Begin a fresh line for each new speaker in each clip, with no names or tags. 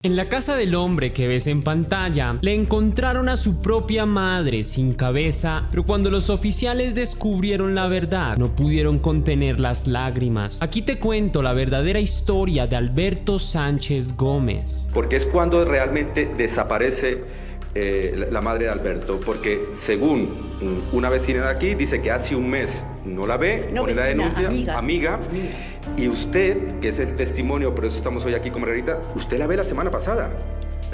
En la casa del hombre que ves en pantalla, le encontraron a su propia madre sin cabeza, pero cuando los oficiales descubrieron la verdad, no pudieron contener las lágrimas. Aquí te cuento la verdadera historia de Alberto Sánchez Gómez.
Porque es cuando realmente desaparece la madre de Alberto, porque según una vecina de aquí, dice que hace un mes no la ve,
no,
pone
vecina,
la denuncia, amiga. Y usted, que es el testimonio, por eso estamos hoy aquí con Margarita, usted la ve la semana pasada.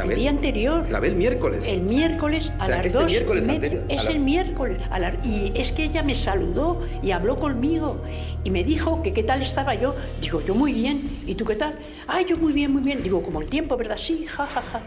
El día anterior.
La ve el miércoles.
El miércoles a las 2:30. Es el miércoles. Y es que ella me saludó y habló conmigo y me dijo que qué tal estaba yo. Digo, yo muy bien. ¿Y tú qué tal? Ay, yo muy bien, muy bien. Digo, como el tiempo, ¿verdad? Sí, ja, ja, ja.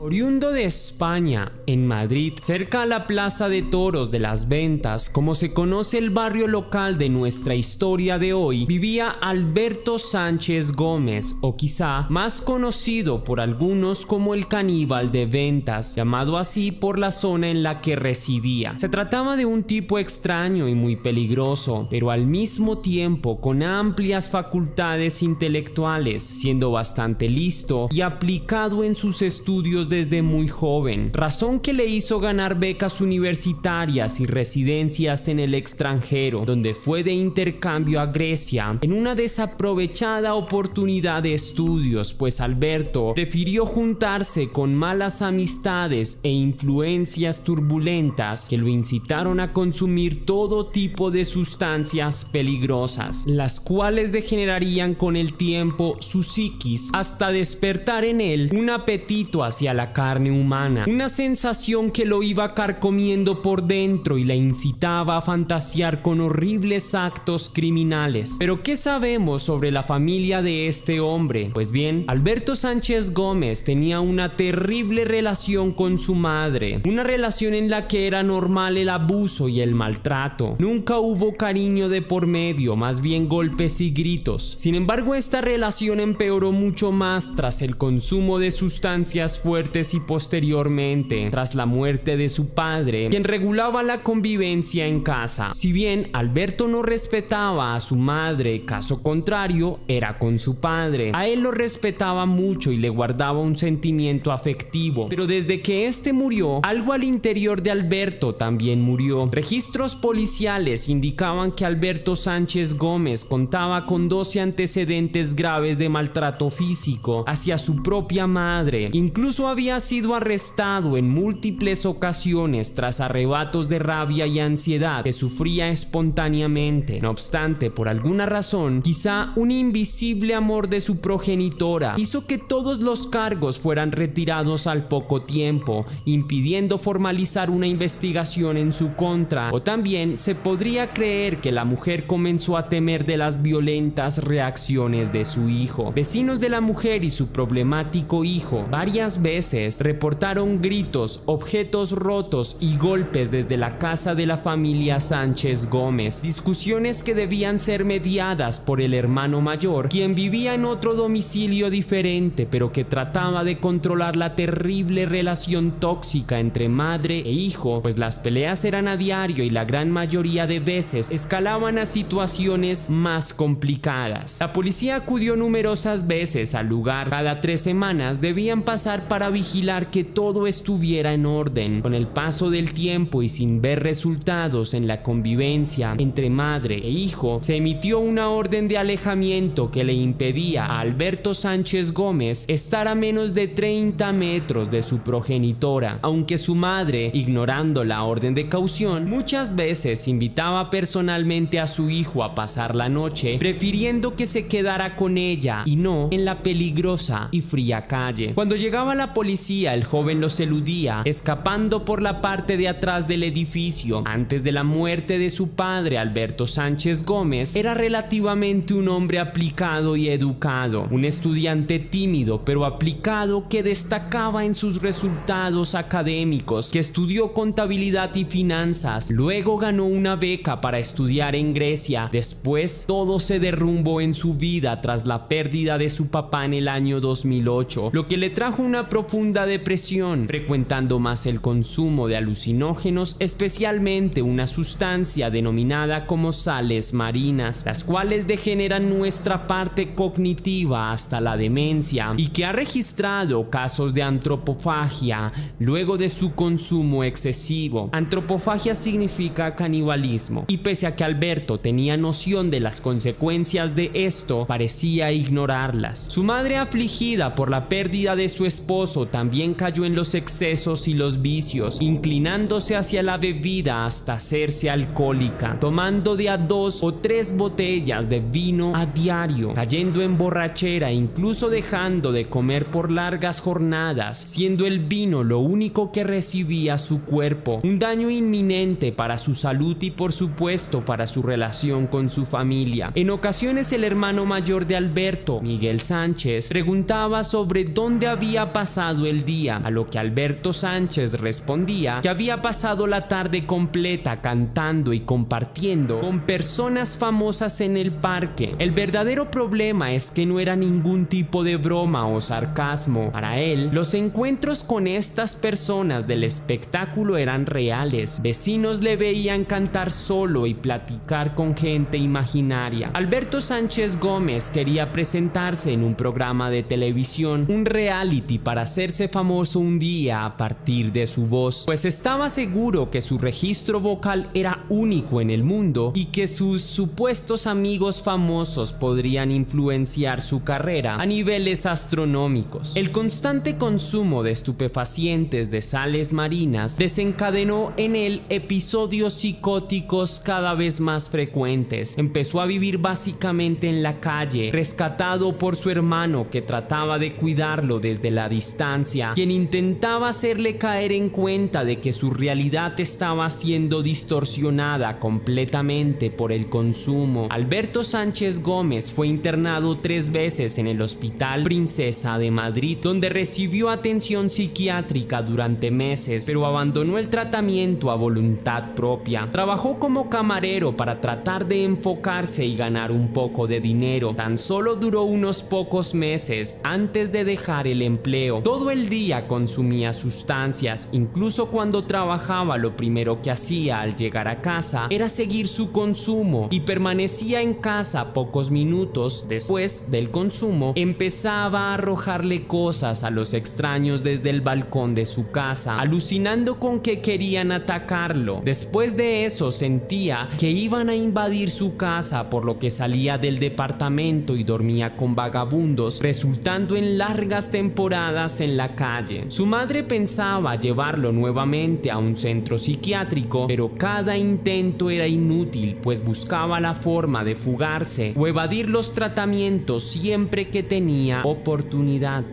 Oriundo de España, en Madrid, cerca a la Plaza de Toros de las Ventas, como se conoce el barrio local de nuestra historia de hoy, vivía Alberto Sánchez Gómez, o quizá más conocido por algunos como el Caníbal de Ventas, llamado así por la zona en la que residía. Se trataba de un tipo extraño y muy peligroso, pero al mismo tiempo con amplias facultades intelectuales, siendo bastante listo y aplicado en sus estudios desde muy joven, razón que le hizo ganar becas universitarias y residencias en el extranjero, donde fue de intercambio a Grecia en una desaprovechada oportunidad de estudios, pues Alberto prefirió juntarse con malas amistades e influencias turbulentas que lo incitaron a consumir todo tipo de sustancias peligrosas, las cuales degenerarían con el tiempo su psiquis hasta despertar en él un apetito hacia la carne humana, una sensación que lo iba carcomiendo por dentro y le incitaba a fantasear con horribles actos criminales. Pero ¿qué sabemos sobre la familia de este hombre? Pues bien, Alberto Sánchez Gómez tenía una terrible relación con su madre, una relación en la que era normal el abuso y el maltrato. Nunca hubo cariño de por medio, más bien golpes y gritos. Sin embargo, esta relación empeoró mucho más tras el consumo de sustancias fuertes y posteriormente tras la muerte de su padre, quien regulaba la convivencia en casa. Si bien Alberto no respetaba a su madre, caso contrario era con su padre. A él lo respetaba mucho y le guardaba un sentimiento afectivo, pero desde que este murió, algo al interior de Alberto también murió. Registros policiales indicaban que Alberto Sánchez Gómez contaba con 12 antecedentes graves de maltrato físico hacia su propia madre. Incluso había sido arrestado en múltiples ocasiones tras arrebatos de rabia y ansiedad que sufría espontáneamente. No obstante, por alguna razón, quizá un invisible amor de su progenitora hizo que todos los cargos fueran retirados al poco tiempo, impidiendo formalizar una investigación en su contra. O también se podría creer que la mujer comenzó a temer de las violentas reacciones de su hijo. Vecinos de la mujer y su problemático hijo varias veces reportaron gritos, objetos rotos y golpes desde la casa de la familia Sánchez Gómez, discusiones que debían ser mediadas por el hermano mayor, quien vivía en otro domicilio diferente, pero que trataba de controlar la terrible relación tóxica entre madre e hijo, pues las peleas eran a diario y la gran mayoría de veces escalaban a situaciones más complicadas. La policía acudió numerosas veces al lugar. Cada 3 semanas debían pasar para vigilar que todo estuviera en orden. Con el paso del tiempo y sin ver resultados en la convivencia entre madre e hijo, se emitió una orden de alejamiento que le impedía a Alberto Sánchez Gómez estar a menos de 30 metros de su progenitora, aunque su madre, ignorando la orden de caución, muchas veces invitaba personalmente a su hijo a pasar la noche, prefiriendo que se quedara con ella y no en la peligrosa y fría calle. Cuando llegaba la policía, el joven los eludía, escapando por la parte de atrás del edificio. Antes de la muerte de su padre, Alberto Sánchez Gómez era relativamente un hombre aplicado y educado, un estudiante tímido pero aplicado que destacaba en sus resultados académicos, que estudió contabilidad y finanzas, luego ganó una beca para estudiar en Grecia. Después todo se derrumbó en su vida tras la pérdida de su papá en el año 2008, lo que le trajo una profunda profunda depresión, frecuentando más el consumo de alucinógenos, especialmente una sustancia denominada como sales marinas, las cuales degeneran nuestra parte cognitiva hasta la demencia, y que ha registrado casos de antropofagia luego de su consumo excesivo. Antropofagia significa canibalismo, y pese a que Alberto tenía noción de las consecuencias de esto, parecía ignorarlas. Su madre, afligida por la pérdida de su esposo, también cayó en los excesos y los vicios, inclinándose hacia la bebida hasta hacerse alcohólica, tomando de a 2 o 3 botellas de vino a diario, cayendo en borrachera, incluso dejando de comer por largas jornadas, siendo el vino lo único que recibía su cuerpo, un daño inminente para su salud y por supuesto para su relación con su familia. En ocasiones el hermano mayor de Alberto, Miguel Sánchez, preguntaba sobre dónde había pasado el día, a lo que Alberto Sánchez respondía que había pasado la tarde completa cantando y compartiendo con personas famosas en el parque. El verdadero problema es que no era ningún tipo de broma o sarcasmo. Para él, los encuentros con estas personas del espectáculo eran reales. Vecinos le veían cantar solo y platicar con gente imaginaria. Alberto Sánchez Gómez quería presentarse en un programa de televisión, un reality, para hacerse famoso un día a partir de su voz, pues estaba seguro que su registro vocal era único en el mundo y que sus supuestos amigos famosos podrían influenciar su carrera a niveles astronómicos. El constante consumo de estupefacientes de sales marinas desencadenó en él episodios psicóticos cada vez más frecuentes. Empezó a vivir básicamente en la calle, rescatado por su hermano que trataba de cuidarlo desde la distancia, quien intentaba hacerle caer en cuenta de que su realidad estaba siendo distorsionada completamente por el consumo. Alberto Sánchez Gómez fue internado 3 veces en el Hospital Princesa de Madrid, donde recibió atención psiquiátrica durante meses, pero abandonó el tratamiento a voluntad propia. Trabajó como camarero para tratar de enfocarse y ganar un poco de dinero. Tan solo duró unos pocos meses antes de dejar el empleo. Todo el día consumía sustancias, incluso cuando trabajaba lo primero que hacía al llegar a casa era seguir su consumo, y permanecía en casa pocos minutos después del consumo. Empezaba a arrojarle cosas a los extraños desde el balcón de su casa, alucinando con que querían atacarlo. Después de eso sentía que iban a invadir su casa, por lo que salía del departamento y dormía con vagabundos, resultando en largas temporadas en la calle. Su madre pensaba llevarlo nuevamente a un centro psiquiátrico, pero cada intento era inútil, pues buscaba la forma de fugarse o evadir los tratamientos siempre que tenía oportunidad.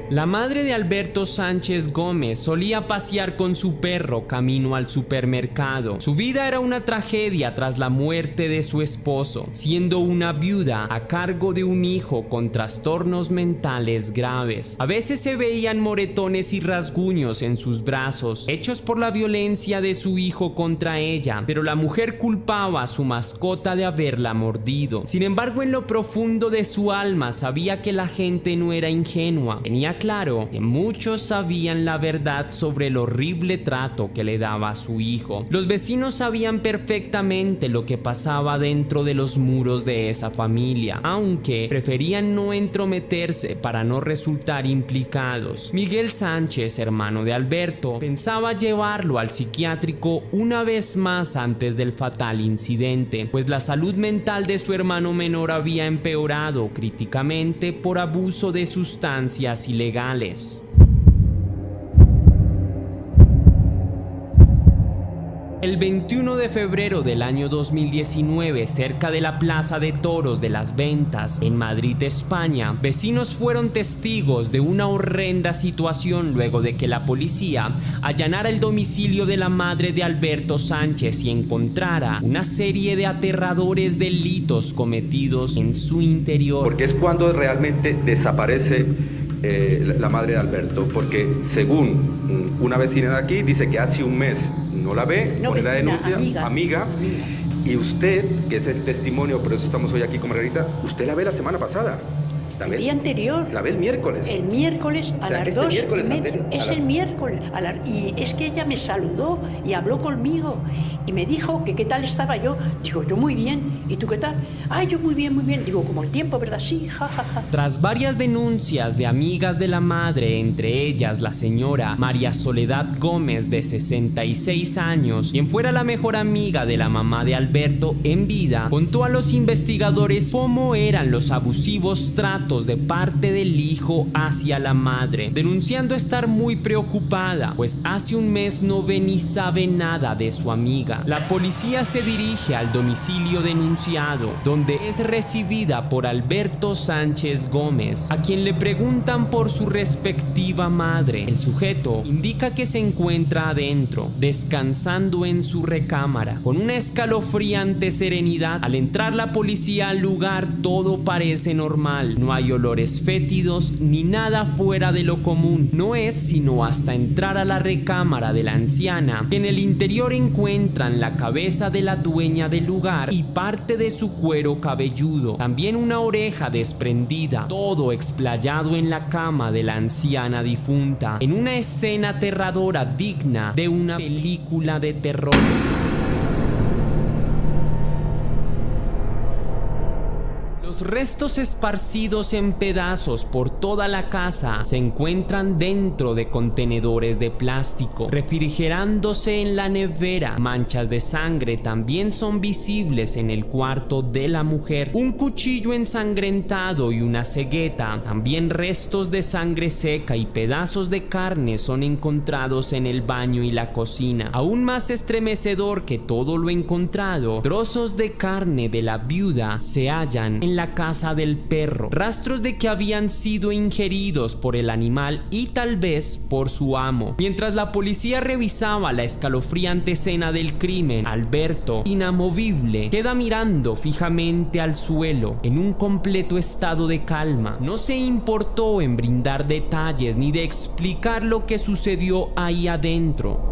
La madre de Alberto Sánchez Gómez solía pasear con su perro camino al supermercado. Su vida era una tragedia tras la muerte de su esposo, siendo una viuda a cargo de un hijo con trastornos mentales graves. A veces se veían moretones y rasguños en sus brazos, hechos por la violencia de su hijo contra ella, pero la mujer culpaba a su mascota de haberla mordido. Sin embargo, en lo profundo de su alma sabía que la gente no era ingenua. Tenía claro que muchos sabían la verdad sobre el horrible trato que le daba a su hijo. Los vecinos sabían perfectamente lo que pasaba dentro de los muros de esa familia, aunque preferían no entrometerse para no resultar implicados. Miguel Sánchez, hermano de Alberto, pensaba llevarlo al psiquiátrico una vez más antes del fatal incidente, pues la salud mental de su hermano menor había empeorado críticamente por abuso de sustancias ilegales. El 21 de febrero del año 2019, cerca de la Plaza de Toros de las Ventas, en Madrid, España, vecinos fueron testigos de una horrenda situación luego de que la policía allanara el domicilio de la madre de Alberto Sánchez y encontrara una serie de aterradores delitos cometidos en su interior.
Porque es cuando realmente desaparece la madre de Alberto, porque según una vecina de aquí dice que hace un mes no la ve,
no,
pone la denuncia,
amiga.
Y usted, que es el testimonio, por eso estamos hoy aquí con Margarita, usted la ve la semana pasada.
El día anterior.
La ve el miércoles.
El miércoles a las 2. Es el miércoles. Y es que ella me saludó y habló conmigo. Y me dijo que qué tal estaba yo. Digo, yo muy bien. ¿Y tú qué tal? Ay, yo muy bien, muy bien. Digo, como el tiempo, ¿verdad? Sí, ja.
Tras varias denuncias de amigas de la madre, entre ellas la señora María Soledad Gómez, de 66 años, quien fuera la mejor amiga de la mamá de Alberto en vida, contó a los investigadores cómo eran los abusivos tratos de parte del hijo hacia la madre, denunciando estar muy preocupada, pues hace un mes no ve ni sabe nada de su amiga. La policía se dirige al domicilio denunciado, donde es recibida por Alberto Sánchez Gómez, a quien le preguntan por su respectiva madre. El sujeto indica que se encuentra adentro, descansando en su recámara, con una escalofriante serenidad. Al entrar la policía al lugar, todo parece normal, no hay olores fétidos ni nada fuera de lo común. No es sino hasta entrar a la recámara de la anciana que en el interior encuentran la cabeza de la dueña del lugar y parte de su cuero cabelludo, también una oreja desprendida, todo explayado en la cama de la anciana difunta, en una escena aterradora digna de una película de terror. Los restos esparcidos en pedazos por toda la casa se encuentran dentro de contenedores de plástico, refrigerándose en la nevera. Manchas de sangre también son visibles en el cuarto de la mujer. Un cuchillo ensangrentado y una cegueta, también restos de sangre seca y pedazos de carne son encontrados en el baño y la cocina. Aún más estremecedor que todo lo encontrado, trozos de carne de la viuda se hallan en la casa del perro, rastros de que habían sido ingeridos por el animal y tal vez por su amo. Mientras la policía revisaba la escalofriante escena del crimen, Alberto, inamovible, queda mirando fijamente al suelo en un completo estado de calma. No se importó en brindar detalles ni de explicar lo que sucedió ahí adentro.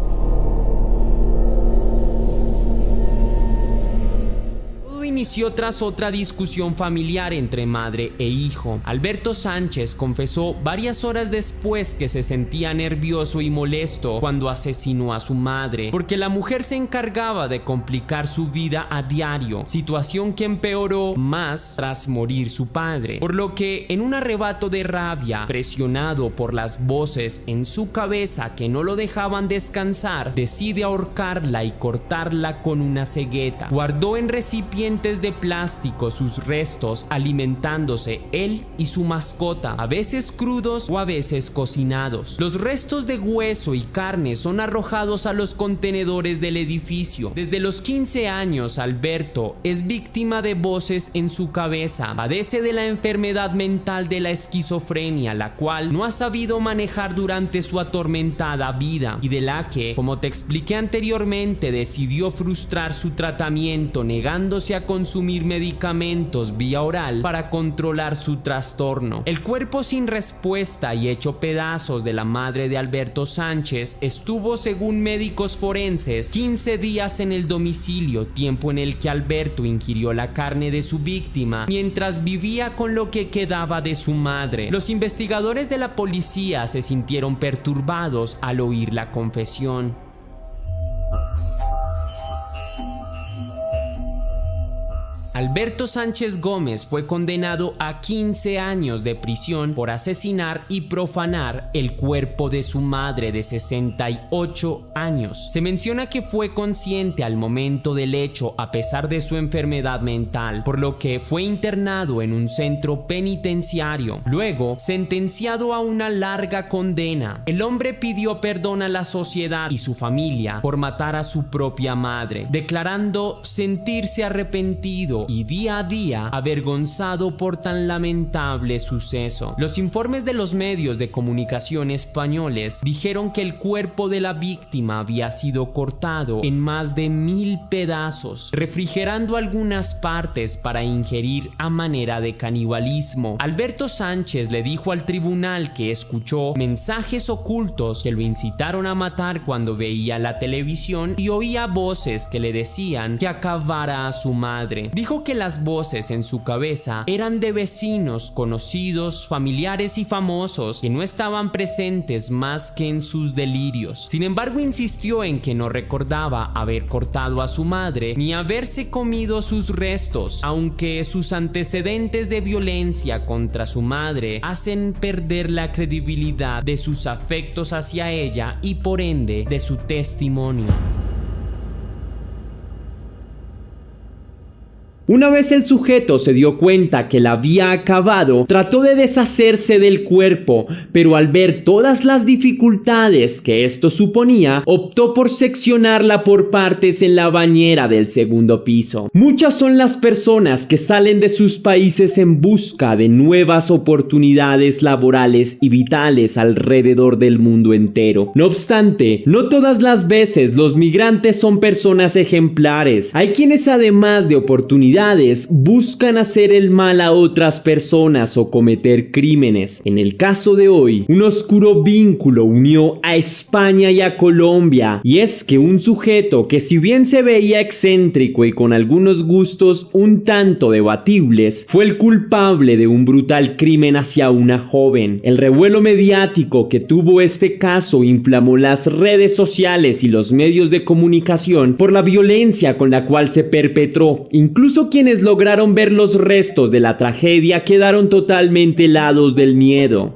Inició tras otra discusión familiar entre madre e hijo. Alberto Sánchez confesó varias horas después que se sentía nervioso y molesto cuando asesinó a su madre, porque la mujer se encargaba de complicar su vida a diario, situación que empeoró más tras morir su padre, por lo que en un arrebato de rabia, presionado por las voces en su cabeza que no lo dejaban descansar, decide ahorcarla y cortarla con una cegueta. Guardó en recipientes de plástico sus restos, alimentándose él y su mascota, a veces crudos o a veces cocinados. Los restos de hueso y carne son arrojados a los contenedores del edificio. Desde los 15 años, Alberto es víctima de voces en su cabeza. Padece de la enfermedad mental de la esquizofrenia, la cual no ha sabido manejar durante su atormentada vida y de la que, como te expliqué anteriormente, decidió frustrar su tratamiento, negándose a consumir medicamentos vía oral para controlar su trastorno. El cuerpo sin respuesta y hecho pedazos de la madre de Alberto Sánchez estuvo, según médicos forenses, 15 días en el domicilio, tiempo en el que Alberto ingirió la carne de su víctima mientras vivía con lo que quedaba de su madre. Los investigadores de la policía se sintieron perturbados al oír la confesión. Alberto Sánchez Gómez fue condenado a 15 años de prisión por asesinar y profanar el cuerpo de su madre de 68 años. Se menciona que fue consciente al momento del hecho a pesar de su enfermedad mental, por lo que fue internado en un centro penitenciario, luego sentenciado a una larga condena. El hombre pidió perdón a la sociedad y su familia por matar a su propia madre, declarando sentirse arrepentido y día a día avergonzado por tan lamentable suceso. Los informes de los medios de comunicación españoles dijeron que el cuerpo de la víctima había sido cortado en más de 1000 pedazos, refrigerando algunas partes para ingerir a manera de canibalismo. Alberto Sánchez le dijo al tribunal que escuchó mensajes ocultos que lo incitaron a matar cuando veía la televisión y oía voces que le decían que acabara a su madre. Dijo que las voces en su cabeza eran de vecinos, conocidos, familiares y famosos que no estaban presentes más que en sus delirios. Sin embargo, insistió en que no recordaba haber cortado a su madre ni haberse comido sus restos, aunque sus antecedentes de violencia contra su madre hacen perder la credibilidad de sus afectos hacia ella y por ende de su testimonio. Una vez el sujeto se dio cuenta que la había acabado, trató de deshacerse del cuerpo, pero al ver todas las dificultades que esto suponía, optó por seccionarla por partes en la bañera del segundo piso. Muchas son las personas que salen de sus países en busca de nuevas oportunidades laborales y vitales alrededor del mundo entero. No obstante, no todas las veces los migrantes son personas ejemplares. Hay quienes, además de oportunidades, buscan hacer el mal a otras personas o cometer crímenes. En el caso de hoy, un oscuro vínculo unió a España y a Colombia, y es que un sujeto que, si bien se veía excéntrico y con algunos gustos un tanto debatibles, fue el culpable de un brutal crimen hacia una joven. El revuelo mediático que tuvo este caso inflamó las redes sociales y los medios de comunicación por la violencia con la cual se perpetró. Incluso quienes lograron ver los restos de la tragedia quedaron totalmente helados del miedo.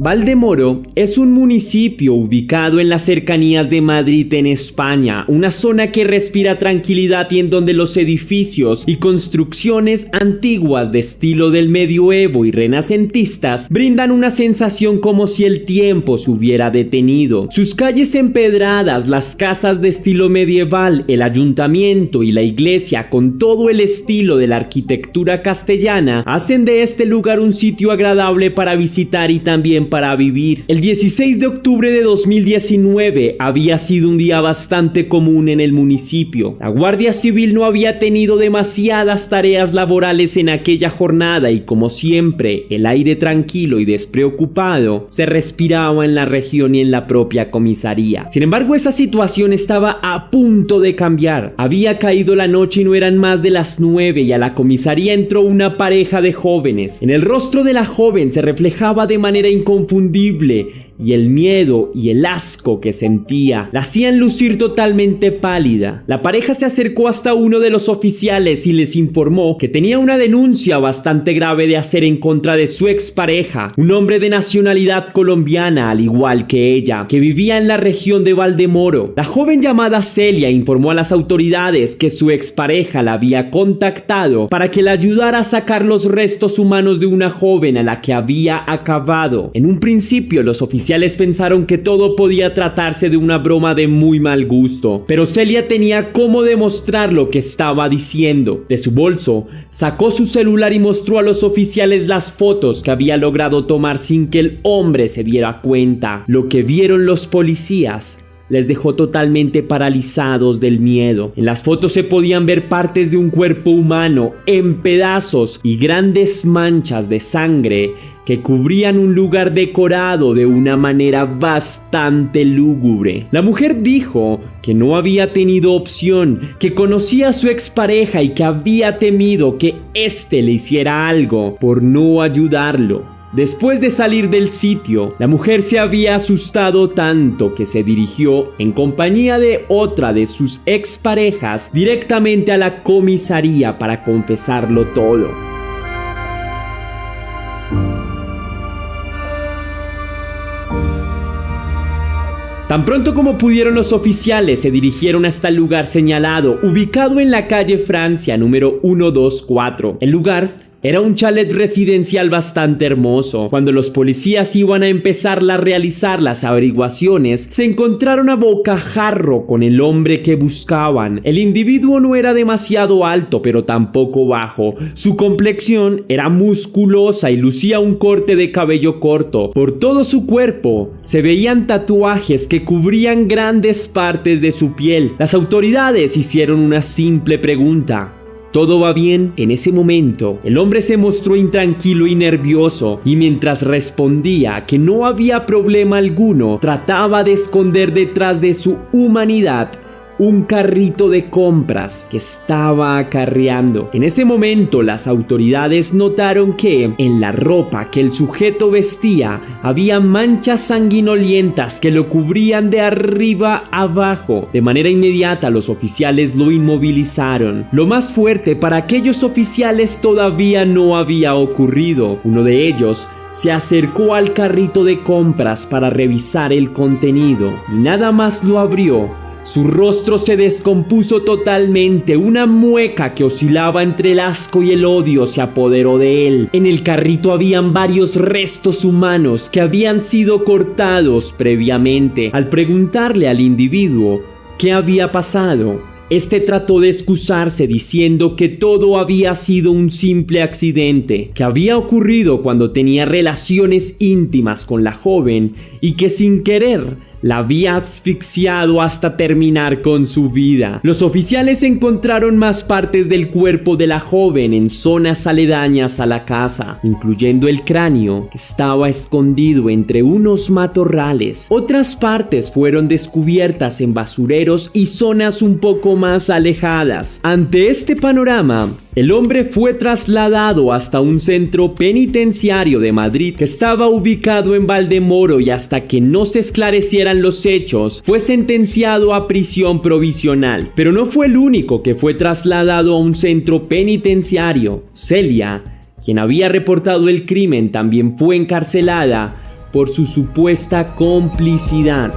Valdemoro es un municipio ubicado en las cercanías de Madrid, en España, una zona que respira tranquilidad y en donde los edificios y construcciones antiguas de estilo del medioevo y renacentistas brindan una sensación como si el tiempo se hubiera detenido. Sus calles empedradas, las casas de estilo medieval, el ayuntamiento y la iglesia con todo el estilo de la arquitectura castellana hacen de este lugar un sitio agradable para visitar y también para vivir. El 16 de octubre de 2019 había sido un día bastante común en el municipio. La Guardia Civil no había tenido demasiadas tareas laborales en aquella jornada y, como siempre, el aire tranquilo y despreocupado se respiraba en la región y en la propia comisaría. Sin embargo, esa situación estaba a punto de cambiar. Había caído la noche y no eran más de las 9 y a la comisaría entró una pareja de jóvenes. En el rostro de la joven se reflejaba de manera inconfundible y el miedo y el asco que sentía la hacían lucir totalmente pálida. La pareja se acercó hasta uno de los oficiales y les informó que tenía una denuncia bastante grave de hacer en contra de su expareja, un hombre de nacionalidad colombiana al igual que ella, que vivía en la región de Valdemoro. La joven llamada Celia informó a las autoridades que su expareja la había contactado para que la ayudara a sacar los restos humanos de una joven a la que había acabado. En un principio, los oficiales pensaron que todo podía tratarse de una broma de muy mal gusto, pero Celia tenía cómo demostrar lo que estaba diciendo. De su bolso sacó su celular y mostró a los oficiales las fotos que había logrado tomar sin que el hombre se diera cuenta. Lo que vieron los policías les dejó totalmente paralizados del miedo. En las fotos se podían ver partes de un cuerpo humano en pedazos y grandes manchas de sangre que cubrían un lugar decorado de una manera bastante lúgubre. La mujer dijo que no había tenido opción, que conocía a su expareja y que había temido que éste le hiciera algo por no ayudarlo. Después de salir del sitio, la mujer se había asustado tanto que se dirigió, en compañía de otra de sus exparejas, directamente a la comisaría para confesarlo todo. Tan pronto como pudieron, los oficiales se dirigieron hasta el lugar señalado, ubicado en la calle Francia número 124. El lugar Era un chalet residencial bastante hermoso. Cuando los policías iban a empezar a realizar las averiguaciones, se encontraron a bocajarro con el hombre que buscaban. El individuo no era demasiado alto, pero tampoco bajo. Su complexión era musculosa y lucía un corte de cabello corto. Por todo su cuerpo se veían tatuajes que cubrían grandes partes de su piel. Las autoridades hicieron una simple pregunta: ¿todo va bien? En ese momento, el hombre se mostró intranquilo y nervioso, y mientras respondía que no había problema alguno, trataba de esconder detrás de su humanidad un carrito de compras que estaba acarreando. En ese momento, las autoridades notaron que en la ropa que el sujeto vestía había manchas sanguinolientas que lo cubrían de arriba abajo. De manera inmediata, los oficiales lo inmovilizaron. Lo más fuerte para aquellos oficiales todavía no había ocurrido. Uno de ellos se acercó al carrito de compras para revisar el contenido y nada más lo abrió, su rostro se descompuso totalmente. Una mueca que oscilaba entre el asco y el odio se apoderó de él. En el carrito habían varios restos humanos que habían sido cortados previamente. Al preguntarle al individuo qué había pasado, este trató de excusarse diciendo que todo había sido un simple accidente, que había ocurrido cuando tenía relaciones íntimas con la joven y que sin querer la había asfixiado hasta terminar con su vida. Los oficiales encontraron más partes del cuerpo de la joven en zonas aledañas a la casa, incluyendo el cráneo que estaba escondido entre unos matorrales. Otras partes fueron descubiertas en basureros y zonas un poco más alejadas. Ante este panorama, el hombre fue trasladado hasta un centro penitenciario de Madrid que estaba ubicado en Valdemoro, y hasta que no se esclarecieran los hechos, fue sentenciado a prisión provisional. Pero no fue el único que fue trasladado a un centro penitenciario. Celia, quien había reportado el crimen, también fue encarcelada por su supuesta complicidad.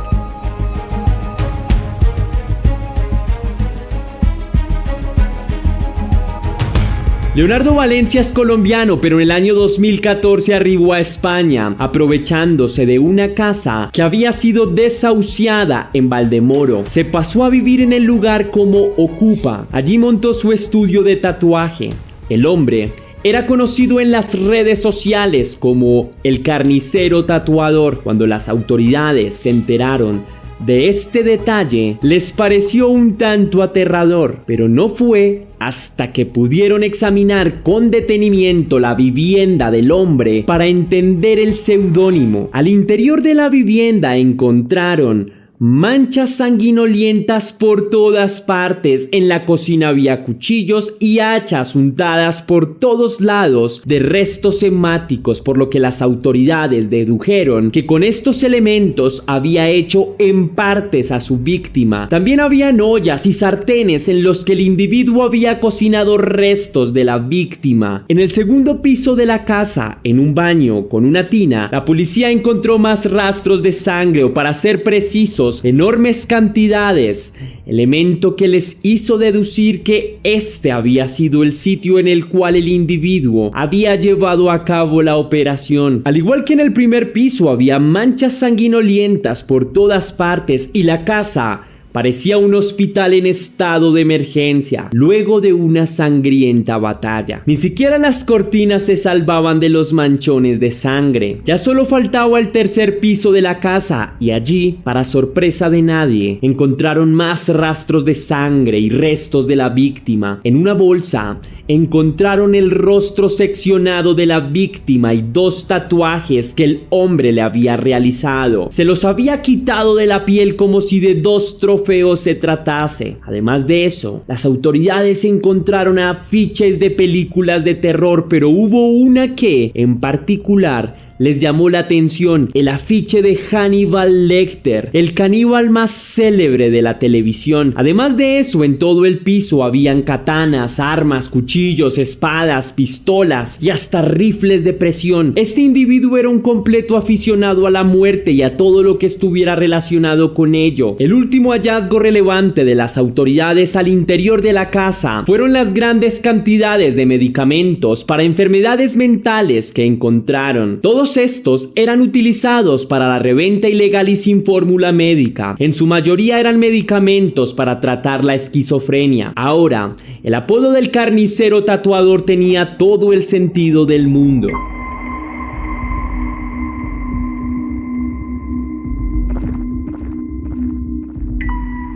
Leonardo Valencia es colombiano, pero en el año 2014 arribó a España, aprovechándose de una casa que había sido desahuciada en Valdemoro. Se pasó a vivir en el lugar como ocupa. Allí montó su estudio de tatuaje. El hombre era conocido en las redes sociales como el carnicero tatuador. Cuando las autoridades se enteraron de este detalle, les pareció un tanto aterrador, pero no fue hasta que pudieron examinar con detenimiento la vivienda del hombre para entender el seudónimo. Al interior de la vivienda encontraron manchas sanguinolientas por todas partes. En la cocina había cuchillos y hachas untadas por todos lados de restos hemáticos, por lo que las autoridades dedujeron que con estos elementos había hecho en partes a su víctima. También habían ollas y sartenes en los que el individuo había cocinado restos de la víctima. En el segundo piso de la casa, en un baño con una tina, la policía encontró más rastros de sangre, o para ser precisos, enormes cantidades, elemento que les hizo deducir que este había sido el sitio en el cual el individuo había llevado a cabo la operación. Al igual que en el primer piso, había manchas sanguinolientas por todas partes y la casa parecía un hospital en estado de emergencia, luego de una sangrienta batalla. Ni siquiera las cortinas se salvaban de los manchones de sangre. Ya solo faltaba el tercer piso de la casa, y allí, para sorpresa de nadie, encontraron más rastros de sangre y restos de la víctima. En una bolsa encontraron el rostro seccionado de la víctima y 2 tatuajes que el hombre le había realizado. Se los había quitado de la piel como si de 2 trofeos se tratase. Además de eso, las autoridades encontraron afiches de películas de terror, pero hubo una que, en particular, les llamó la atención el afiche de Hannibal Lecter, el caníbal más célebre de la televisión. Además de eso, en todo el piso habían katanas, armas, cuchillos, espadas, pistolas y hasta rifles de presión. Este individuo era un completo aficionado a la muerte y a todo lo que estuviera relacionado con ello. El último hallazgo relevante de las autoridades al interior de la casa fueron las grandes cantidades de medicamentos para enfermedades mentales que encontraron. Todos estos eran utilizados para la reventa ilegal y sin fórmula médica. En su mayoría eran medicamentos para tratar la esquizofrenia. Ahora, el apodo del carnicero tatuador tenía todo el sentido del mundo.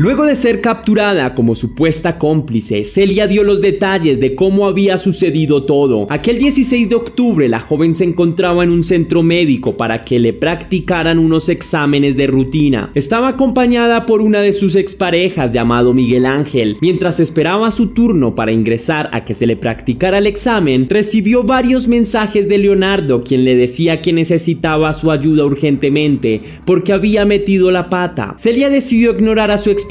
Luego de ser capturada como supuesta cómplice, Celia dio los detalles de cómo había sucedido todo. Aquel 16 de octubre, la joven se encontraba en un centro médico para que le practicaran unos exámenes de rutina. Estaba acompañada por una de sus exparejas llamado Miguel Ángel. Mientras esperaba su turno para ingresar a que se le practicara el examen, recibió varios mensajes de Leonardo, quien le decía que necesitaba su ayuda urgentemente porque había metido la pata. Celia decidió ignorar a su expareja.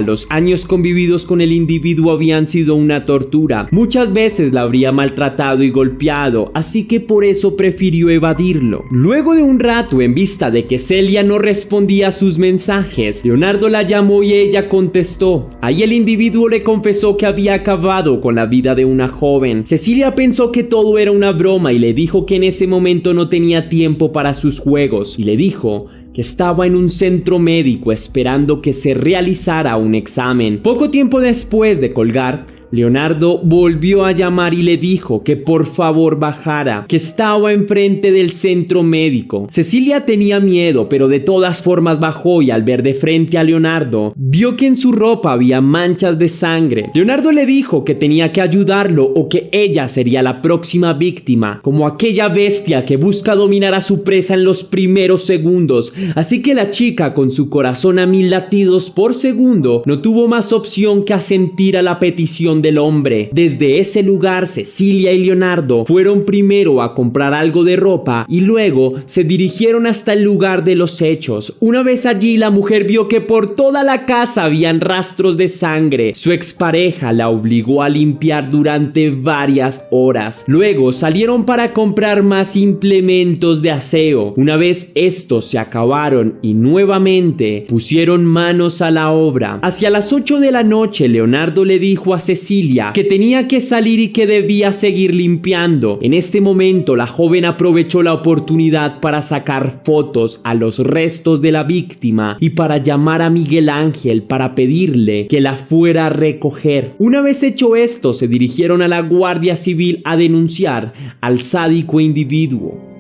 Los años convividos con el individuo habían sido una tortura. Muchas veces la habría maltratado y golpeado, así que por eso prefirió evadirlo. Luego de un rato, en vista de que Celia no respondía a sus mensajes, Leonardo la llamó y ella contestó. Ahí el individuo le confesó que había acabado con la vida de una joven. Cecilia pensó que todo era una broma y le dijo que en ese momento no tenía tiempo para sus juegos, y le dijo que estaba en un centro médico esperando que se realizara un examen. Poco tiempo después de colgar, Leonardo volvió a llamar y le dijo que por favor bajara, que estaba enfrente del centro médico. Cecilia tenía miedo, pero de todas formas bajó y al ver de frente a Leonardo, vio que en su ropa había manchas de sangre. Leonardo le dijo que tenía que ayudarlo o que ella sería la próxima víctima, como aquella bestia que busca dominar a su presa en los primeros segundos. Así que la chica, con su corazón a 1000 latidos por segundo, no tuvo más opción que asentir a la petición del hombre. Desde ese lugar, Cecilia y Leonardo fueron primero a comprar algo de ropa y luego se dirigieron hasta el lugar de los hechos. Una vez allí, la mujer vio que por toda la casa habían rastros de sangre. Su expareja la obligó a limpiar durante varias horas. Luego salieron para comprar más implementos de aseo. Una vez estos se acabaron y nuevamente pusieron manos a la obra. Hacia las 8 de la noche, Leonardo le dijo a Cecilia que tenía que salir y que debía seguir limpiando. En este momento, la joven aprovechó la oportunidad para sacar fotos a los restos de la víctima y para llamar a Miguel Ángel para pedirle que la fuera a recoger. Una vez hecho esto, se dirigieron a la Guardia Civil a denunciar al sádico individuo.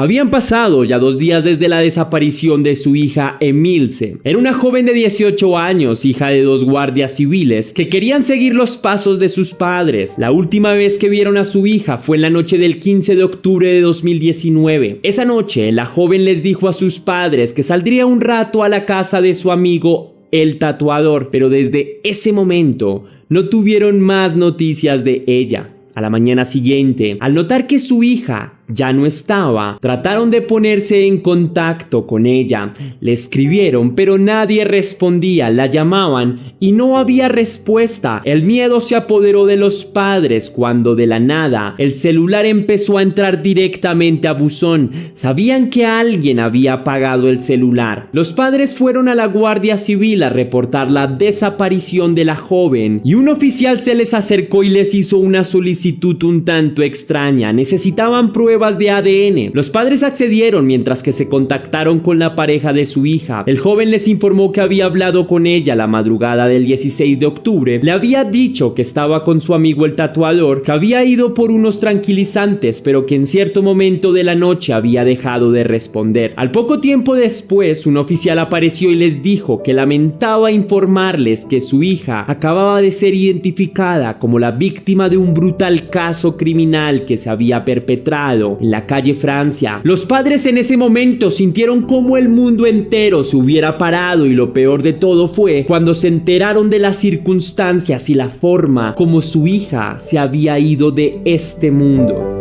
Habían pasado ya 2 días desde la desaparición de su hija Emilce. Era una joven de 18 años, hija de 2 guardias civiles, que querían seguir los pasos de sus padres. La última vez que vieron a su hija fue en la noche del 15 de octubre de 2019. Esa noche, la joven les dijo a sus padres que saldría un rato a la casa de su amigo, el tatuador, pero desde ese momento no tuvieron más noticias de ella. A la mañana siguiente, al notar que su hija ya no estaba, trataron de ponerse en contacto con ella. Le escribieron, pero nadie respondía. La llamaban y no había respuesta. El miedo se apoderó de los padres cuando de la nada el celular empezó a entrar directamente a buzón. Sabían que alguien había apagado el celular. Los padres fueron a la Guardia Civil a reportar la desaparición de la joven y un oficial se les acercó y les hizo una solicitud un tanto extraña. Necesitaban pruebas de ADN. Los padres accedieron mientras que se contactaron con la pareja de su hija. El joven les informó que había hablado con ella la madrugada del 16 de octubre. Le había dicho que estaba con su amigo el tatuador, que había ido por unos tranquilizantes, pero que en cierto momento de la noche había dejado de responder. Al poco tiempo después, un oficial apareció y les dijo que lamentaba informarles que su hija acababa de ser identificada como la víctima de un brutal caso criminal que se había perpetrado asesinado en la calle Francia. Los padres en ese momento sintieron como el mundo entero se hubiera parado, y lo peor de todo fue cuando se enteraron de las circunstancias y la forma como su hija se había ido de este mundo.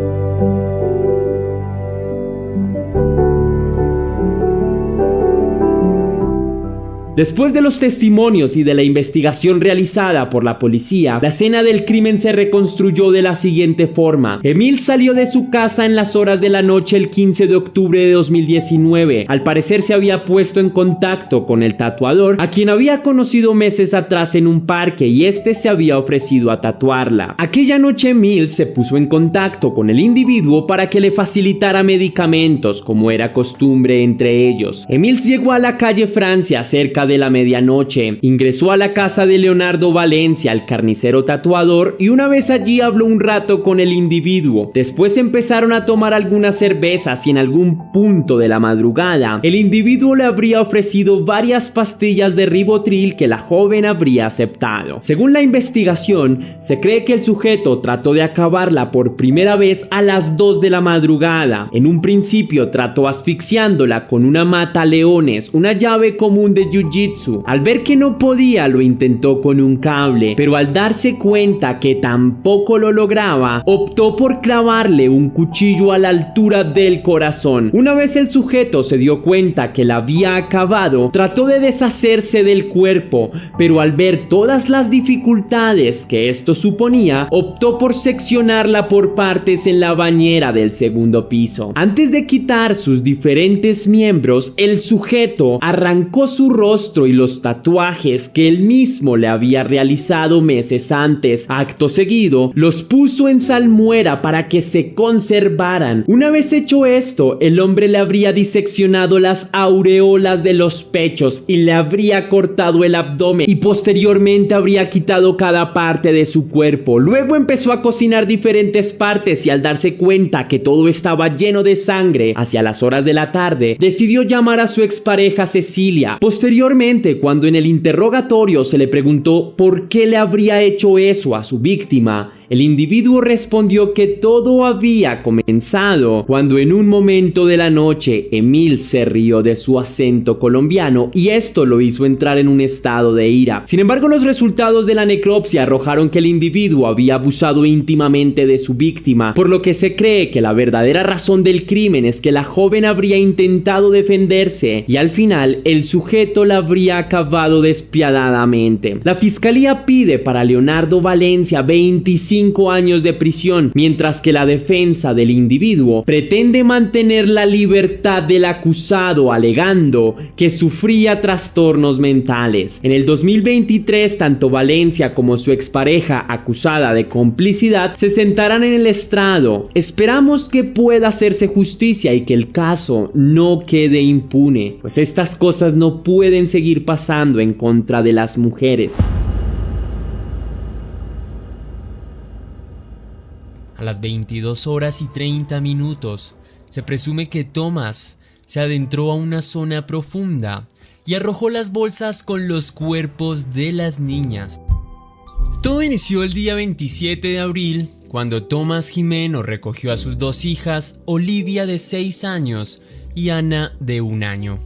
Después de los testimonios y de la investigación realizada por la policía, la escena del crimen se reconstruyó de la siguiente forma. Emil salió de su casa en las horas de la noche el 15 de octubre de 2019. Al parecer se había puesto en contacto con el tatuador, a quien había conocido meses atrás en un parque, y este se había ofrecido a tatuarla. Aquella noche Emil se puso en contacto con el individuo para que le facilitara medicamentos, como era costumbre entre ellos. Emil llegó a la calle Francia cerca de la medianoche, ingresó a la casa de Leonardo Valencia, el carnicero tatuador, y una vez allí habló un rato con el individuo. Después empezaron a tomar algunas cervezas, y en algún punto de la madrugada el individuo le habría ofrecido varias pastillas de Rivotril que la joven habría aceptado. Según la investigación, se cree que el sujeto trató de acabarla por primera vez a las 2 de la madrugada. En un principio trató asfixiándola con una mataleones, una llave común de jiu-jitsu. Al ver que no podía, lo intentó con un cable, pero al darse cuenta que tampoco lo lograba, optó por clavarle un cuchillo a la altura del corazón. Una vez el sujeto se dio cuenta que la había acabado, trató de deshacerse del cuerpo, pero al ver todas las dificultades que esto suponía, optó por seccionarla por partes en la bañera del segundo piso. Antes de quitar sus diferentes miembros, el sujeto arrancó su rostro y los tatuajes que él mismo le había realizado meses antes. Acto seguido, los puso en salmuera para que se conservaran. Una vez hecho esto, el hombre le habría diseccionado las aureolas de los pechos y le habría cortado el abdomen, y posteriormente habría quitado cada parte de su cuerpo. Luego empezó a cocinar diferentes partes, y al darse cuenta que todo estaba lleno de sangre, hacia las horas de la tarde, decidió llamar a su expareja Cecilia. Posteriormente, cuando en el interrogatorio se le preguntó por qué le habría hecho eso a su víctima, el individuo respondió que todo había comenzado cuando en un momento de la noche Emil se rió de su acento colombiano, y esto lo hizo entrar en un estado de ira. Sin embargo, los resultados de la necropsia arrojaron que el individuo había abusado íntimamente de su víctima, por lo que se cree que la verdadera razón del crimen es que la joven habría intentado defenderse y al final el sujeto la habría acabado despiadadamente. La fiscalía pide para Leonardo Valencia 25 años de prisión, mientras que la defensa del individuo pretende mantener la libertad del acusado, alegando que sufría trastornos mentales. En el 2023, tanto Valencia como su expareja, acusada de complicidad, se sentarán en el estrado. Esperamos que pueda hacerse justicia y que el caso no quede impune, pues estas cosas no pueden seguir pasando en contra de las mujeres. A las 22:30 se presume que Thomas se adentró a una zona profunda y arrojó las bolsas con los cuerpos de las niñas. Todo inició el día 27 de abril, cuando Thomas Jimeno recogió a sus dos hijas, Olivia de 6 años y Ana de 1 año.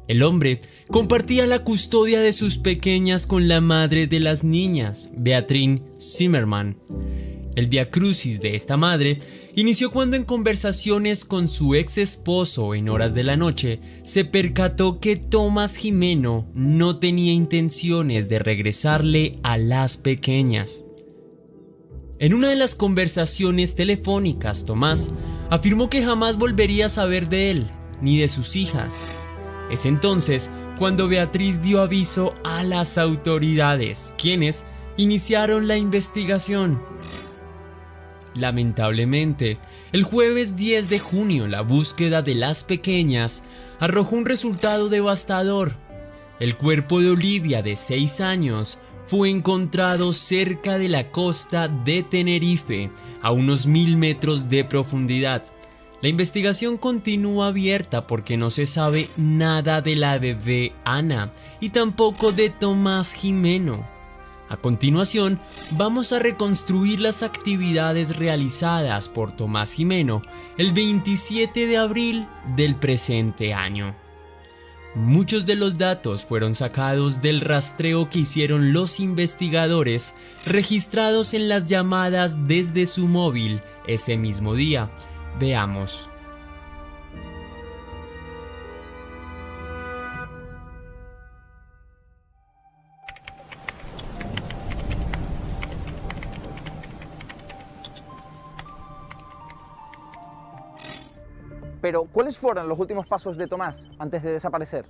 El hombre compartía la custodia de sus pequeñas con la madre de las niñas, Beatriz Zimmerman. El viacrucis de esta madre inició cuando, en conversaciones con su ex esposo en horas de la noche, se percató que Thomas Jimeno no tenía intenciones de regresarle a las pequeñas. En una de las conversaciones telefónicas, Tomás afirmó que jamás volvería a saber de él ni de sus hijas. Es entonces cuando Beatriz dio aviso a las autoridades, quienes iniciaron la investigación. Lamentablemente, el jueves 10 de junio, la búsqueda de las pequeñas arrojó un resultado devastador. El cuerpo de Olivia, de 6 años, fue encontrado cerca de la costa de Tenerife, a unos 1000 metros de profundidad. La investigación continúa abierta porque no se sabe nada de la bebé Ana y tampoco de Tomás Jimeno. A continuación, vamos a reconstruir las actividades realizadas por Tomás Gimeno el 27 de abril del presente año. Muchos de los datos fueron sacados del rastreo que hicieron los investigadores registrados en las llamadas desde su móvil ese mismo día. Veamos.
Pero, ¿cuáles fueron los últimos pasos de Tomás antes de desaparecer?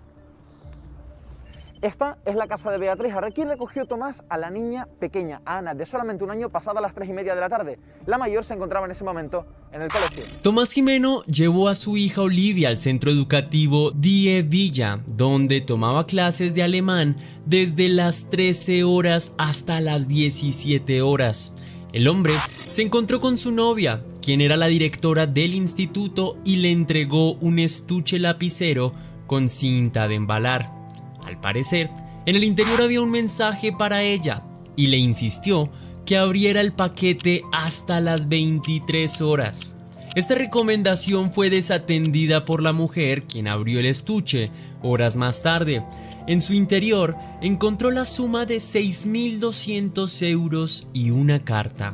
Esta es la casa de Beatriz. Aquí recogió Tomás a la niña pequeña, a Ana, de solamente 1 año, pasada las 3:30 de la tarde. La mayor se encontraba en ese momento en el colegio.
Tomás Gimeno llevó a su hija Olivia al centro educativo Die Villa, donde tomaba clases de alemán desde las 13 horas hasta las 17 horas. El hombre se encontró con su novia, quien era la directora del instituto, y le entregó un estuche lapicero con cinta de embalar. Al parecer, en el interior había un mensaje para ella y le insistió que abriera el paquete hasta las 23 horas. Esta recomendación fue desatendida por la mujer, quien abrió el estuche horas más tarde. En su interior encontró la suma de 6.200 euros y una carta.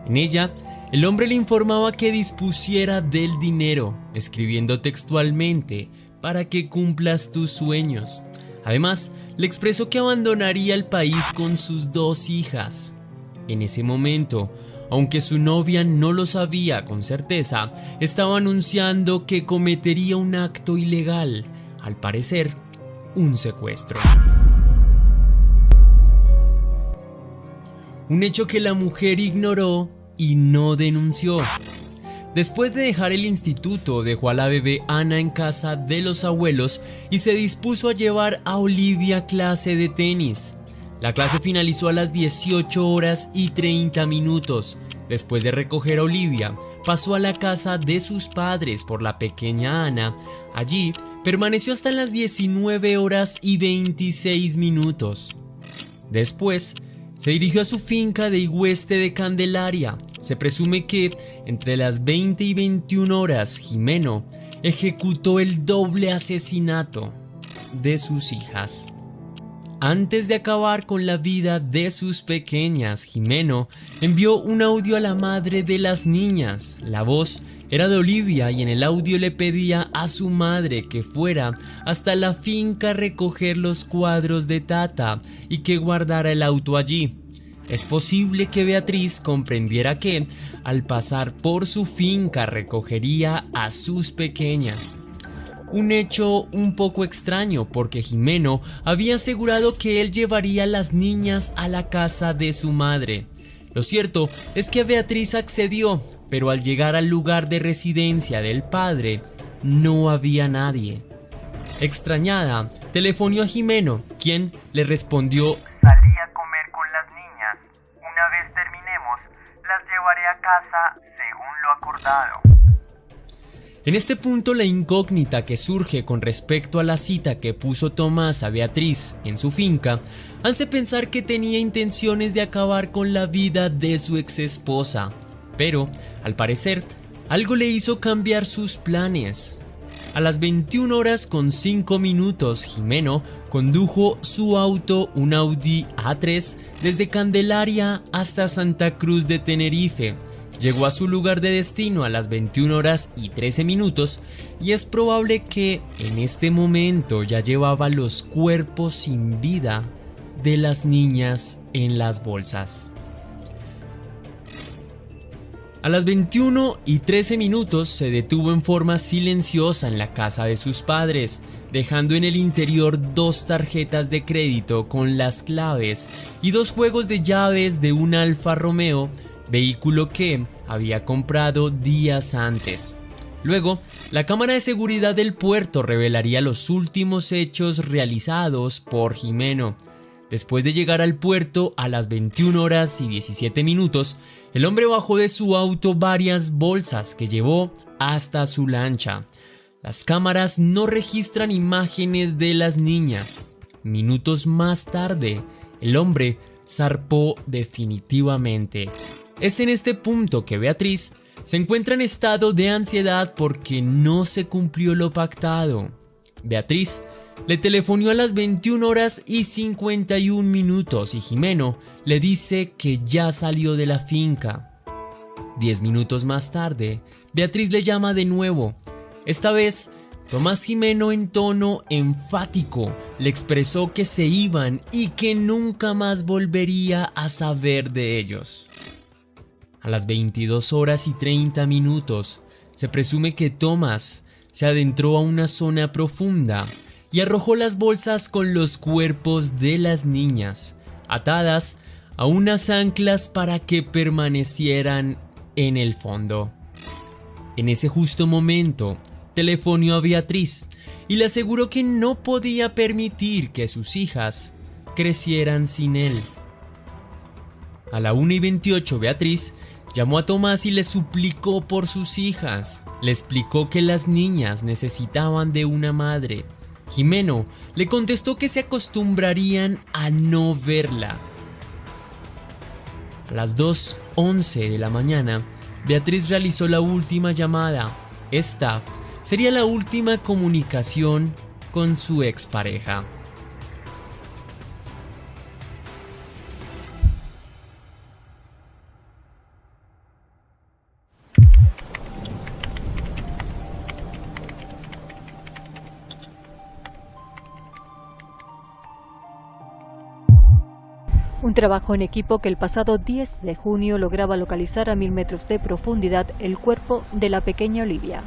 En ella, el hombre le informaba que dispusiera del dinero, escribiendo textualmente: para que cumplas tus sueños. Además, le expresó que abandonaría el país con sus 2 hijas. En ese momento, aunque su novia no lo sabía con certeza, estaba anunciando que cometería un acto ilegal, al parecer, un secuestro. Un hecho que la mujer ignoró y no denunció. Después de dejar el instituto, dejó a la bebé Ana en casa de los abuelos y se dispuso a llevar a Olivia a clase de tenis. La clase finalizó a las 18 horas y 30 minutos. Después de recoger a Olivia, pasó a la casa de sus padres por la pequeña Ana. Allí permaneció hasta las 19 horas y 26 minutos. Después, se dirigió a su finca de Higüeste de Candelaria. Se presume que entre las 20 y 21 horas Gimeno ejecutó el doble asesinato de sus hijas. Antes de acabar con la vida de sus pequeñas, Gimeno envió un audio a la madre de las niñas. La voz era de Olivia y en el audio le pedía a su madre que fuera hasta la finca a recoger los cuadros de Tata y que guardara el auto allí. Es posible que Beatriz comprendiera que, al pasar por su finca, recogería a sus pequeñas. Un hecho un poco extraño porque Gimeno había asegurado que él llevaría a las niñas a la casa de su madre. Lo cierto es que Beatriz accedió, pero al llegar al lugar de residencia del padre, no había nadie. Extrañada, telefonó a Gimeno, quien le respondió:
salí a comer con las niñas. Una vez terminemos, las llevaré a casa según lo acordado.
En este punto, la incógnita que surge con respecto a la cita que puso Tomás a Beatriz en su finca hace pensar que tenía intenciones de acabar con la vida de su exesposa, pero, al parecer, algo le hizo cambiar sus planes. A las 21 horas con 5 minutos, Gimeno condujo su auto, un Audi A3, desde Candelaria hasta Santa Cruz de Tenerife. Llegó a su lugar de destino a las 21 horas y 13 minutos y es probable que en este momento ya llevaba los cuerpos sin vida de las niñas en las bolsas. A las 21 y 13 minutos se detuvo en forma silenciosa en la casa de sus padres, dejando en el interior 2 tarjetas de crédito con las claves y 2 juegos de llaves de un Alfa Romeo, vehículo que había comprado días antes. Luego, la cámara de seguridad del puerto revelaría los últimos hechos realizados por Gimeno. Después de llegar al puerto a las 21 horas y 17 minutos, el hombre bajó de su auto varias bolsas que llevó hasta su lancha. Las cámaras no registran imágenes de las niñas. Minutos más tarde, el hombre zarpó definitivamente. Es en este punto que Beatriz se encuentra en estado de ansiedad porque no se cumplió lo pactado. Beatriz le telefonó a las 21:51 y Jimeno le dice que ya salió de la finca. 10 minutos más tarde, Beatriz le llama de nuevo. Esta vez, Tomás Jimeno en tono enfático le expresó que se iban y que nunca más volvería a saber de ellos. A las 22:30 se presume que Tomás se adentró a una zona profunda y arrojó las bolsas con los cuerpos de las niñas, atadas a unas anclas para que permanecieran en el fondo. En ese justo momento, telefonó a Beatriz y le aseguró que no podía permitir que sus hijas crecieran sin él. A la 1:28, Beatriz llamó a Tomás y le suplicó por sus hijas. Le explicó que las niñas necesitaban de una madre. Jimeno le contestó que se acostumbrarían a no verla. A las 2:11 de la mañana, Beatriz realizó la última llamada. Esta sería la última comunicación con su expareja.
Un trabajo en equipo que el pasado 10 de junio lograba localizar a 1000 metros de profundidad el cuerpo de la pequeña Olivia.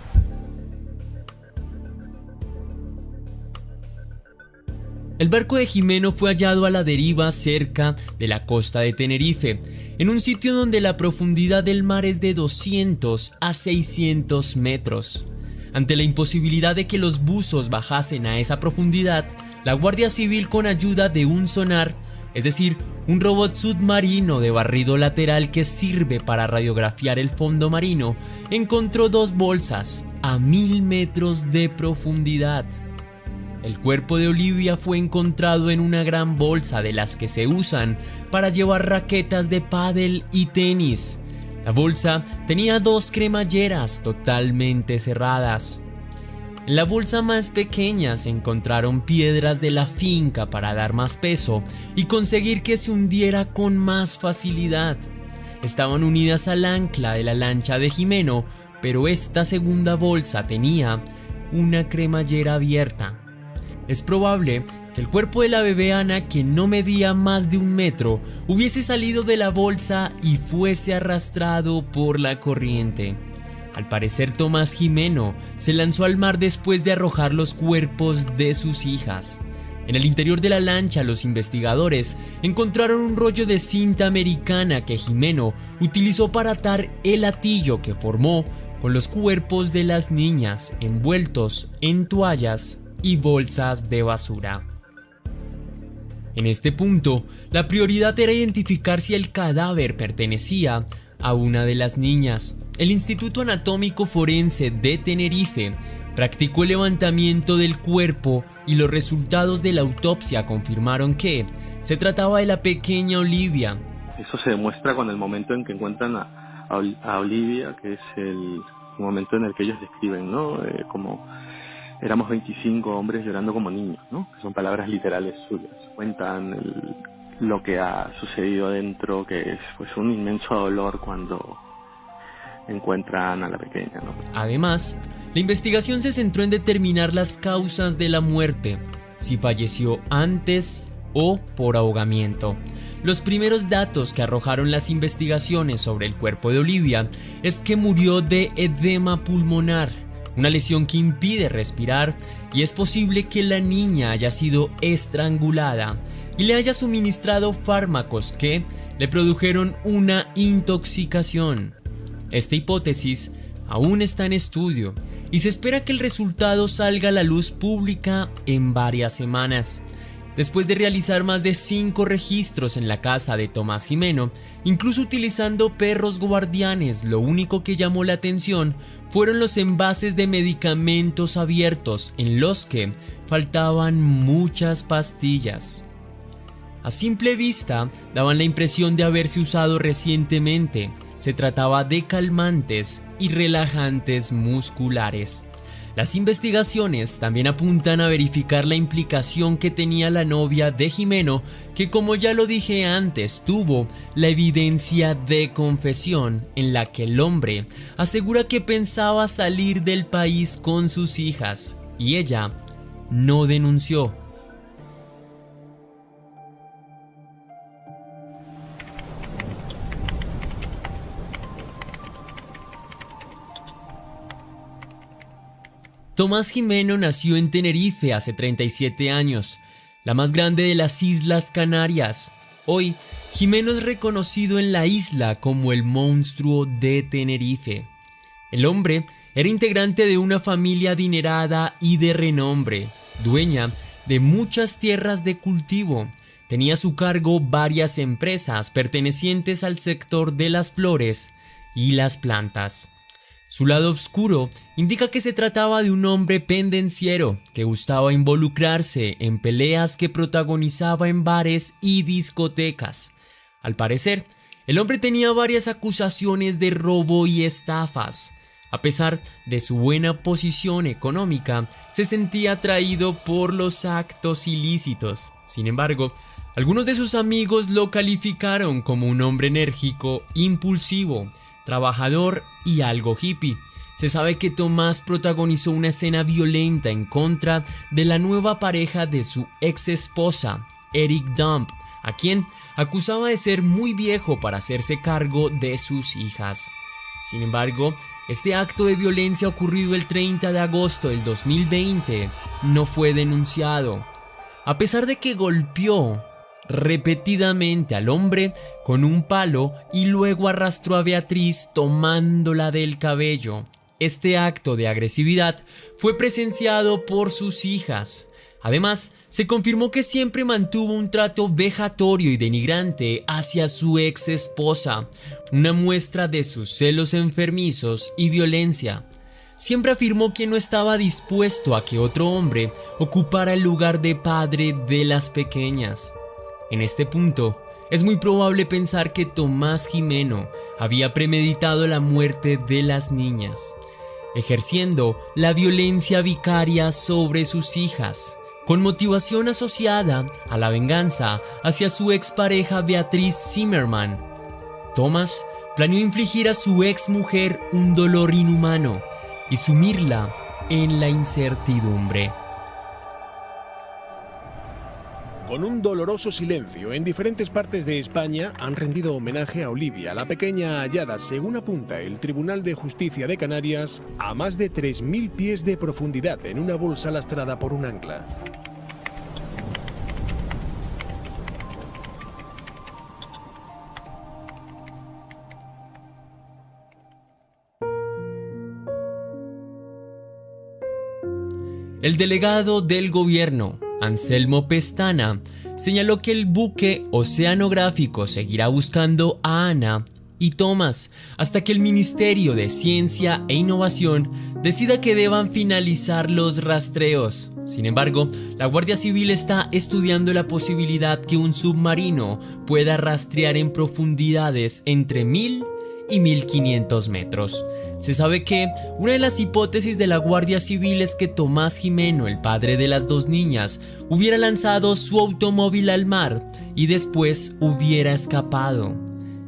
El barco de Jimeno fue hallado a la deriva cerca de la costa de Tenerife, en un sitio donde la profundidad del mar es de 200 a 600 metros. Ante la imposibilidad de que los buzos bajasen a esa profundidad, la Guardia Civil, con ayuda de un sonar, es decir, un robot submarino de barrido lateral que sirve para radiografiar el fondo marino, encontró 2 bolsas a 1000 metros de profundidad. El cuerpo de Olivia fue encontrado en una gran bolsa de las que se usan para llevar raquetas de pádel y tenis. La bolsa tenía 2 cremalleras totalmente cerradas. En la bolsa más pequeña se encontraron piedras de la finca para dar más peso y conseguir que se hundiera con más facilidad. Estaban unidas al ancla de la lancha de Jimeno, pero esta segunda bolsa tenía una cremallera abierta. Es probable que el cuerpo de la bebé Ana, que no medía más de 1 metro, hubiese salido de la bolsa y fuese arrastrado por la corriente. Al parecer, Tomás Jimeno se lanzó al mar después de arrojar los cuerpos de sus hijas. En el interior de la lancha, los investigadores encontraron un rollo de cinta americana que Jimeno utilizó para atar el atillo que formó con los cuerpos de las niñas envueltos en toallas y bolsas de basura. En este punto, la prioridad era identificar si el cadáver pertenecía a una de las niñas. El Instituto Anatómico Forense de Tenerife practicó el levantamiento del cuerpo y los resultados de la autopsia confirmaron que se trataba de la pequeña Olivia.
Eso se demuestra con el momento en que encuentran a Olivia, que es el momento en el que ellos describen, ¿no? Como éramos 25 hombres llorando como niños, ¿no? Que son palabras literales suyas. Cuentan lo que ha sucedido adentro, que es pues un inmenso dolor cuando encuentran a la pequeña, ¿no?
Además, la investigación se centró en determinar las causas de la muerte, si falleció antes o por ahogamiento. Los primeros datos que arrojaron las investigaciones sobre el cuerpo de Olivia es que murió de edema pulmonar, una lesión que impide respirar, y es posible que la niña haya sido estrangulada y le haya suministrado fármacos que le produjeron una intoxicación. Esta hipótesis aún está en estudio y se espera que el resultado salga a la luz pública en varias semanas. Después de realizar más de 5 registros en la casa de Tomás Jimeno, incluso utilizando perros guardianes, lo único que llamó la atención fueron los envases de medicamentos abiertos en los que faltaban muchas pastillas. a simple vista daban la impresión de haberse usado recientemente. Se trataba de calmantes y relajantes musculares. Las investigaciones también apuntan a verificar la implicación que tenía la novia de Gimeno, que como ya lo dije antes, tuvo la evidencia de confesión en la que el hombre asegura que pensaba salir del país con sus hijas y ella no denunció. Tomás Gimeno nació en Tenerife hace 37 años, la más grande de las Islas Canarias. Hoy, Gimeno es reconocido en la isla como el monstruo de Tenerife. El hombre era integrante de una familia adinerada y de renombre, dueña de muchas tierras de cultivo. Tenía a su cargo varias empresas pertenecientes al sector de las flores y las plantas. Su lado oscuro indica que se trataba de un hombre pendenciero que gustaba involucrarse en peleas que protagonizaba en bares y discotecas. Al parecer, el hombre tenía varias acusaciones de robo y estafas. A pesar de su buena posición económica, se sentía atraído por los actos ilícitos. Sin embargo, algunos de sus amigos lo calificaron como un hombre enérgico, impulsivo, trabajador y algo hippie. Se sabe que Tomás protagonizó una escena violenta en contra de la nueva pareja de su ex esposa, Eric Dump, a quien acusaba de ser muy viejo para hacerse cargo de sus hijas. Sin embargo, este acto de violencia ocurrido el 30 de agosto del 2020 no fue denunciado, a pesar de que golpeó repetidamente al hombre con un palo y luego arrastró a Beatriz tomándola del cabello. Este acto de agresividad fue presenciado por sus hijas. Además, se confirmó que siempre mantuvo un trato vejatorio y denigrante hacia su ex esposa, una muestra de sus celos enfermizos y violencia. Siempre afirmó que no estaba dispuesto a que otro hombre ocupara el lugar de padre de las pequeñas. En este punto, es muy probable pensar que Tomás Gimeno había premeditado la muerte de las niñas, ejerciendo la violencia vicaria sobre sus hijas, con motivación asociada a la venganza hacia su expareja Beatriz Zimmerman. Tomás planeó infligir a su exmujer un dolor inhumano y sumirla en la incertidumbre.
Con un doloroso silencio, en diferentes partes de España han rendido homenaje a Olivia, la pequeña hallada, según apunta el Tribunal de Justicia de Canarias, a más de 3.000 pies de profundidad en una bolsa lastrada por un ancla.
El delegado del gobierno, Anselmo Pestana, señaló que el buque oceanográfico seguirá buscando a Ana y Tomás hasta que el Ministerio de Ciencia e Innovación decida que deban finalizar los rastreos. Sin embargo, la Guardia Civil está estudiando la posibilidad que un submarino pueda rastrear en profundidades entre 1.000 y 1.500 metros. Se sabe que una de las hipótesis de la Guardia Civil es que Tomás Gimeno, el padre de las dos niñas, hubiera lanzado su automóvil al mar y después hubiera escapado.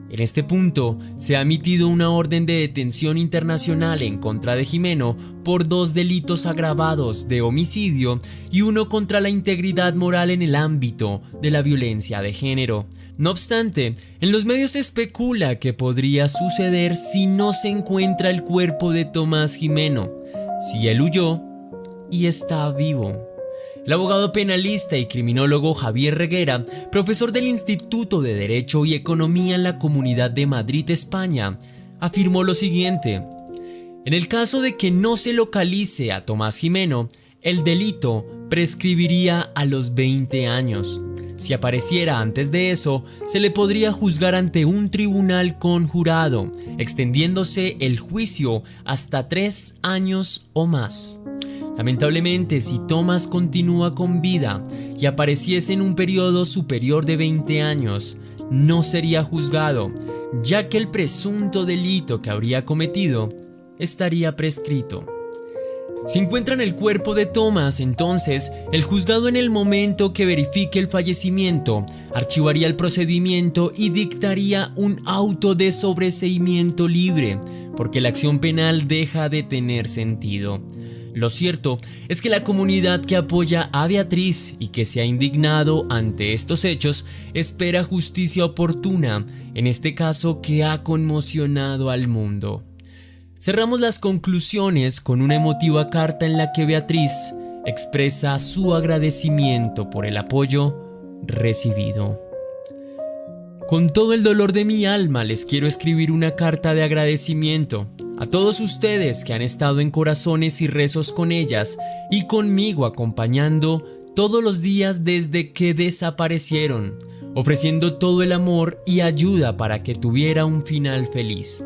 En este punto, se ha emitido una orden de detención internacional en contra de Gimeno por 2 delitos agravados de homicidio y uno contra la integridad moral en el ámbito de la violencia de género. No obstante, en los medios se especula que podría suceder si no se encuentra el cuerpo de Tomás Gimeno, si él huyó y está vivo. El abogado penalista y criminólogo Javier Reguera, profesor del Instituto de Derecho y Economía en la Comunidad de Madrid, España, afirmó lo siguiente: en el caso de que no se localice a Tomás Gimeno, el delito prescribiría a los 20 años. Si apareciera antes de eso, se le podría juzgar ante un tribunal conjurado, extendiéndose el juicio hasta 3 años o más. Lamentablemente, si Tomás continúa con vida, y apareciese en un periodo superior de 20 años, no sería juzgado, ya que el presunto delito que habría cometido estaría prescrito. Si encuentran el cuerpo de Thomas, entonces el juzgado, en el momento que verifique el fallecimiento, archivaría el procedimiento y dictaría un auto de sobreseimiento libre, porque la acción penal deja de tener sentido. Lo cierto es que la comunidad que apoya a Beatriz y que se ha indignado ante estos hechos espera justicia oportuna, en este caso que ha conmocionado al mundo. Cerramos las conclusiones con una emotiva carta en la que Beatriz expresa su agradecimiento por el apoyo recibido. Con todo el dolor de mi alma les quiero escribir una carta de agradecimiento a todos ustedes que han estado en corazones y rezos con ellas y conmigo acompañando todos los días desde que desaparecieron, ofreciendo todo el amor y ayuda para que tuviera un final feliz.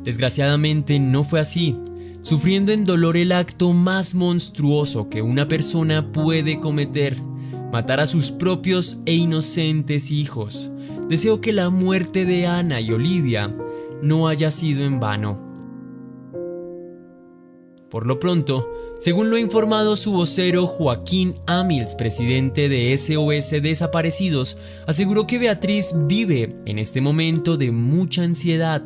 Desgraciadamente no fue así, sufriendo en dolor el acto más monstruoso que una persona puede cometer: matar a sus propios e inocentes hijos. Deseo que la muerte de Ana y Olivia no haya sido en vano. Por lo pronto, según lo ha informado su vocero Joaquín Amils, presidente de SOS Desaparecidos, aseguró que Beatriz vive en este momento de mucha ansiedad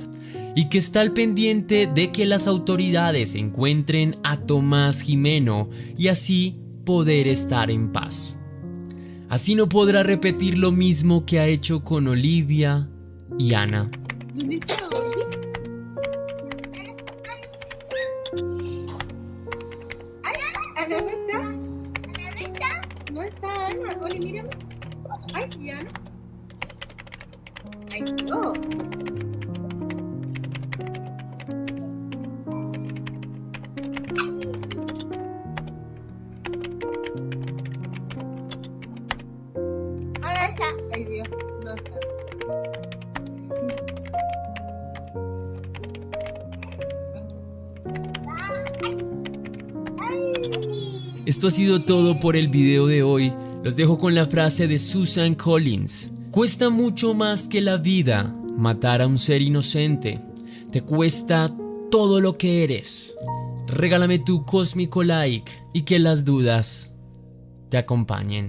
y que está al pendiente de que las autoridades encuentren a Tomás Jimeno y así poder estar en paz. Así no podrá repetir lo mismo que ha hecho con Olivia y Ana.
¿Dónde está Oli? ¿Ana no está? ¿Ana no está? No está Ana. Oli, mírame. Ay, ¿y Ana? Ay, no. Ay, Dios, no está.
Esto ha sido todo por el video de hoy. Los dejo con la frase de Susan Collins: cuesta mucho más que la vida matar a un ser inocente. Te cuesta todo lo que eres. Regálame tu cósmico like y que las dudas te acompañen.